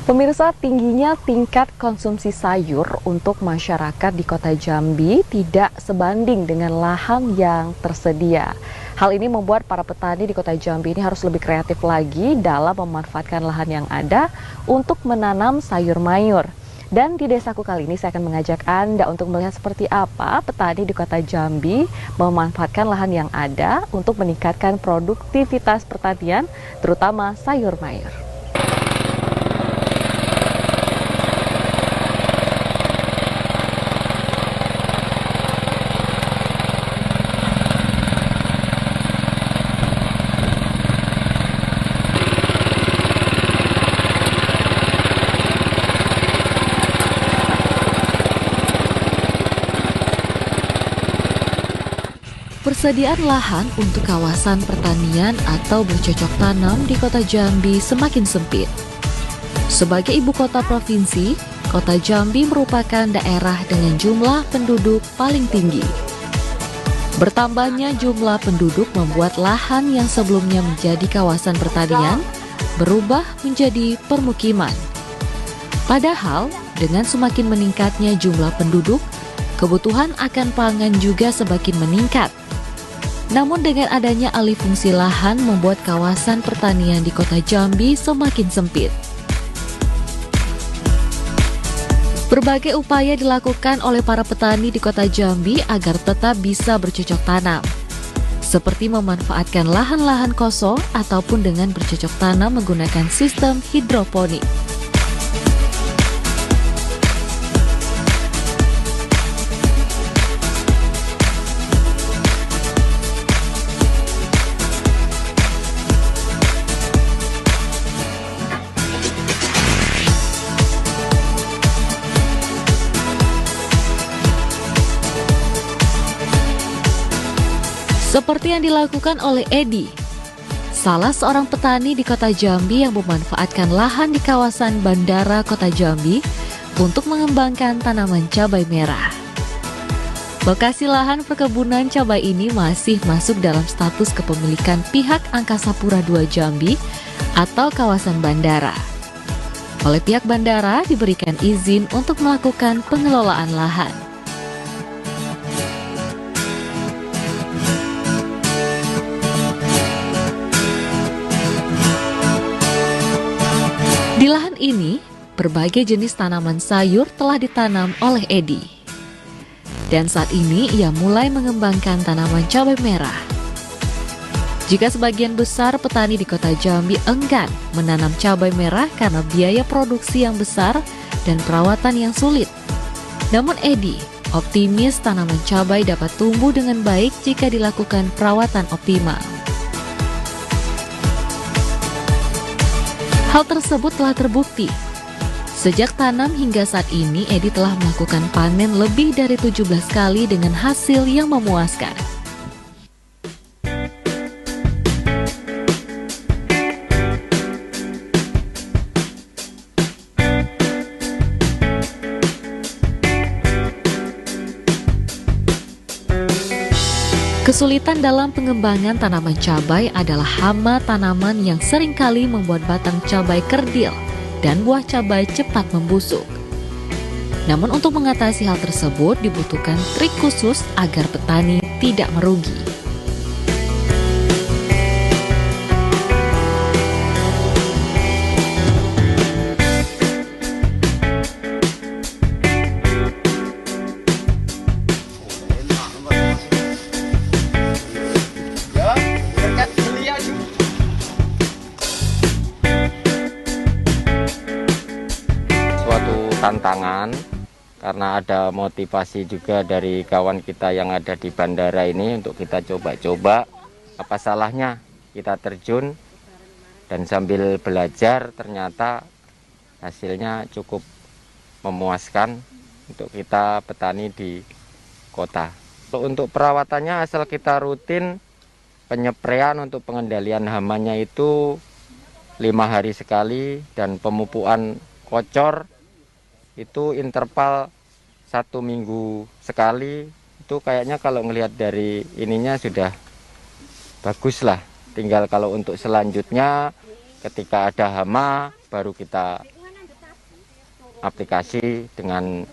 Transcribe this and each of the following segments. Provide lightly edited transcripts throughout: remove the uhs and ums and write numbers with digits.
Pemirsa, tingginya tingkat konsumsi sayur untuk masyarakat di Kota Jambi tidak sebanding dengan lahan yang tersedia. Hal ini membuat para petani di Kota Jambi ini harus lebih kreatif lagi dalam memanfaatkan lahan yang ada untuk menanam sayur mayur. Dan di desaku kali ini saya akan mengajak Anda untuk melihat seperti apa petani di Kota Jambi memanfaatkan lahan yang ada untuk meningkatkan produktivitas pertanian, terutama sayur mayur. Persediaan lahan untuk kawasan pertanian atau bercocok tanam di Kota Jambi semakin sempit. Sebagai ibu kota provinsi, Kota Jambi merupakan daerah dengan jumlah penduduk paling tinggi. Bertambahnya jumlah penduduk membuat lahan yang sebelumnya menjadi kawasan pertanian berubah menjadi permukiman. Padahal, dengan semakin meningkatnya jumlah penduduk, kebutuhan akan pangan juga semakin meningkat. Namun dengan adanya alih fungsi lahan membuat kawasan pertanian di Kota Jambi semakin sempit. Berbagai upaya dilakukan oleh para petani di Kota Jambi agar tetap bisa bercocok tanam. Seperti memanfaatkan lahan-lahan kosong ataupun dengan bercocok tanam menggunakan sistem hidroponik. Seperti yang dilakukan oleh Edi, salah seorang petani di Kota Jambi yang memanfaatkan lahan di kawasan Bandara Kota Jambi untuk mengembangkan tanaman cabai merah. Lokasi lahan perkebunan cabai ini masih masuk dalam status kepemilikan pihak Angkasa Pura II Jambi atau kawasan bandara. Oleh pihak bandara diberikan izin untuk melakukan pengelolaan lahan. Di lahan ini, berbagai jenis tanaman sayur telah ditanam oleh Edi. Dan saat ini ia mulai mengembangkan tanaman cabai merah. Jika sebagian besar petani di Kota Jambi enggan menanam cabai merah karena biaya produksi yang besar dan perawatan yang sulit. Namun Edi optimis tanaman cabai dapat tumbuh dengan baik jika dilakukan perawatan optimal. Hal tersebut telah terbukti. Sejak tanam hingga saat ini, Edi telah melakukan panen lebih dari 17 kali dengan hasil yang memuaskan. Kesulitan dalam pengembangan tanaman cabai adalah hama tanaman yang seringkali membuat batang cabai kerdil dan buah cabai cepat membusuk. Namun untuk mengatasi hal tersebut dibutuhkan trik khusus agar petani tidak merugi. Tantangan karena ada motivasi juga dari kawan kita yang ada di bandara ini untuk kita coba-coba apa salahnya kita terjun dan sambil belajar ternyata hasilnya cukup memuaskan untuk kita petani di kota. Untuk perawatannya asal kita rutin penyeprean untuk pengendalian hamanya itu 5 hari sekali dan pemupukan kocor itu interval 1 minggu sekali. Itu kayaknya kalau ngelihat dari ininya sudah bagus lah. Tinggal kalau untuk selanjutnya ketika ada hama baru kita aplikasi dengan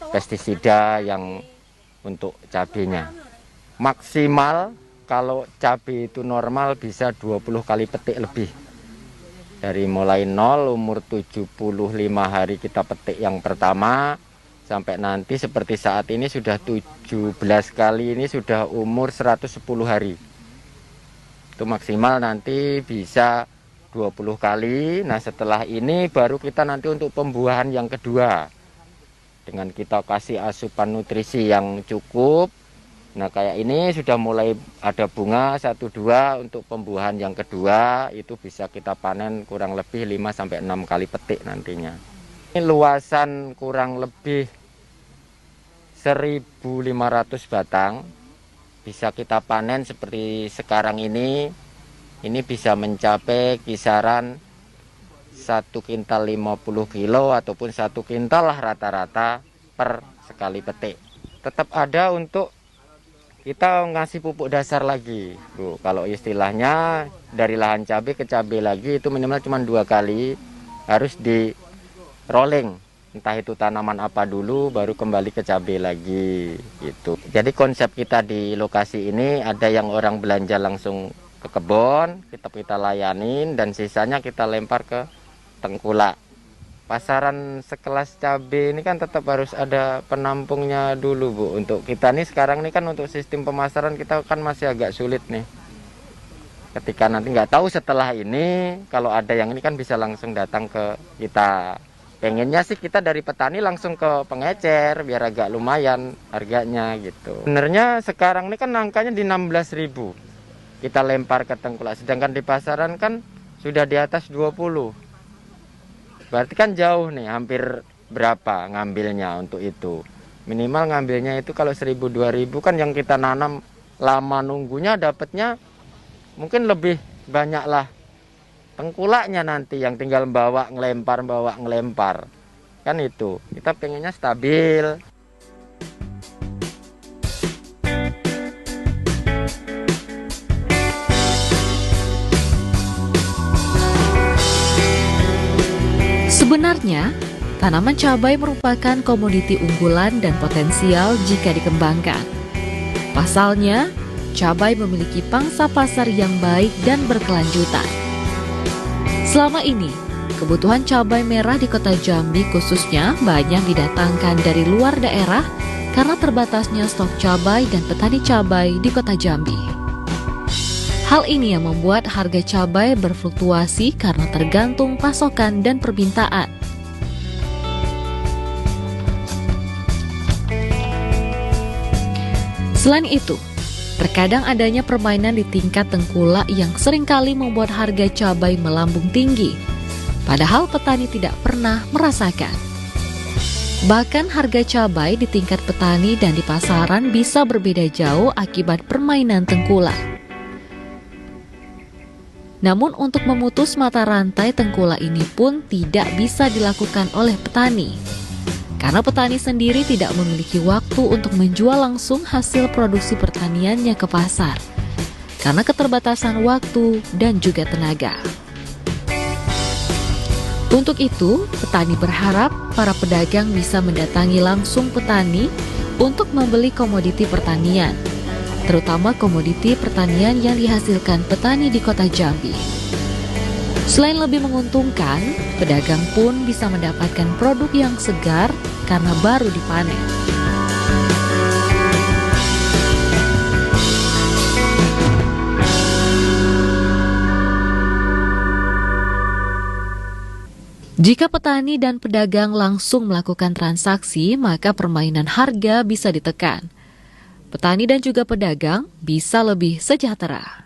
pestisida yang untuk cabenya. Maksimal kalau cabai itu normal bisa 20 kali petik lebih. Dari mulai 0 umur 75 hari kita petik yang pertama sampai nanti seperti saat ini sudah 17 kali, ini sudah umur 110 hari. Itu maksimal nanti bisa 20 kali. Nah, setelah ini baru kita nanti untuk pembuahan yang kedua. Dengan kita kasih asupan nutrisi yang cukup. Nah, kayak ini sudah mulai ada bunga 1-2 untuk pembuahan yang kedua, itu bisa kita panen kurang lebih 5-6 kali petik nantinya. Ini luasan kurang lebih 1.500 batang, bisa kita panen seperti sekarang ini bisa mencapai kisaran 1 kintal 50 kilo ataupun 1 kintal lah rata-rata per sekali petik. Tetap ada untuk kita ngasih pupuk dasar lagi, Bu. Kalau istilahnya dari lahan cabai ke cabai lagi itu minimal cuma 2 kali, harus di rolling. Entah itu tanaman apa dulu, baru kembali ke cabai lagi, gitu. Jadi konsep kita di lokasi ini ada yang orang belanja langsung ke kebun, kita layanin dan sisanya kita lempar ke Tengkulak. Pasaran sekelas cabai ini kan tetap harus ada penampungnya dulu, Bu. Untuk kita nih sekarang nih kan untuk sistem pemasaran kita kan masih agak sulit nih. Ketika nanti nggak tahu setelah ini, kalau ada yang ini kan bisa langsung datang ke kita. Pengennya sih kita dari petani langsung ke pengecer biar agak lumayan harganya gitu. Sebenarnya sekarang ini kan angkanya di 16.000. Kita lempar ke Tengkulak, sedangkan di pasaran kan sudah di atas 20. Berarti kan jauh nih, hampir berapa ngambilnya untuk itu. Minimal ngambilnya itu kalau 1.000-2.000 kan yang kita nanam lama nunggunya dapatnya mungkin lebih banyak lah. Tengkulaknya nanti yang tinggal bawa ngelempar. Kan itu, kita pengennya stabil. Sebenarnya, tanaman cabai merupakan komoditi unggulan dan potensial jika dikembangkan. Pasalnya, cabai memiliki pangsa pasar yang baik dan berkelanjutan. Selama ini, kebutuhan cabai merah di Kota Jambi khususnya banyak didatangkan dari luar daerah karena terbatasnya stok cabai dan petani cabai di Kota Jambi. Hal ini yang membuat harga cabai berfluktuasi karena tergantung pasokan dan permintaan. Selain itu, terkadang adanya permainan di tingkat Tengkulak yang seringkali membuat harga cabai melambung tinggi, padahal petani tidak pernah merasakan. Bahkan harga cabai di tingkat petani dan di pasaran bisa berbeda jauh akibat permainan Tengkulak. Namun untuk memutus mata rantai Tengkulak ini pun tidak bisa dilakukan oleh petani. Karena petani sendiri tidak memiliki waktu untuk menjual langsung hasil produksi pertaniannya ke pasar. Karena keterbatasan waktu dan juga tenaga. Untuk itu, petani berharap para pedagang bisa mendatangi langsung petani untuk membeli komoditi pertanian, terutama komoditi pertanian yang dihasilkan petani di Kota Jambi. Selain lebih menguntungkan, pedagang pun bisa mendapatkan produk yang segar karena baru dipanen. Jika petani dan pedagang langsung melakukan transaksi, maka permainan harga bisa ditekan. Petani dan juga pedagang bisa lebih sejahtera.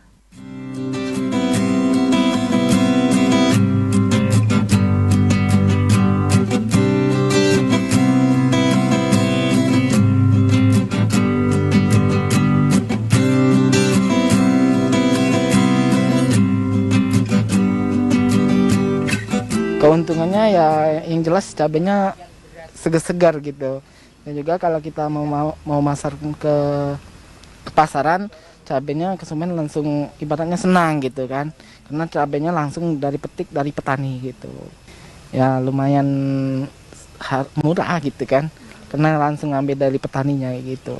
Keuntungannya ya yang jelas cabenya segar-segar gitu. Dan juga kalau kita mau masar ke pasaran, cabenya konsumen langsung ibaratnya senang gitu kan. Karena cabenya langsung dari petik dari petani gitu. Ya lumayan murah gitu kan, karena langsung ngambil dari petaninya gitu.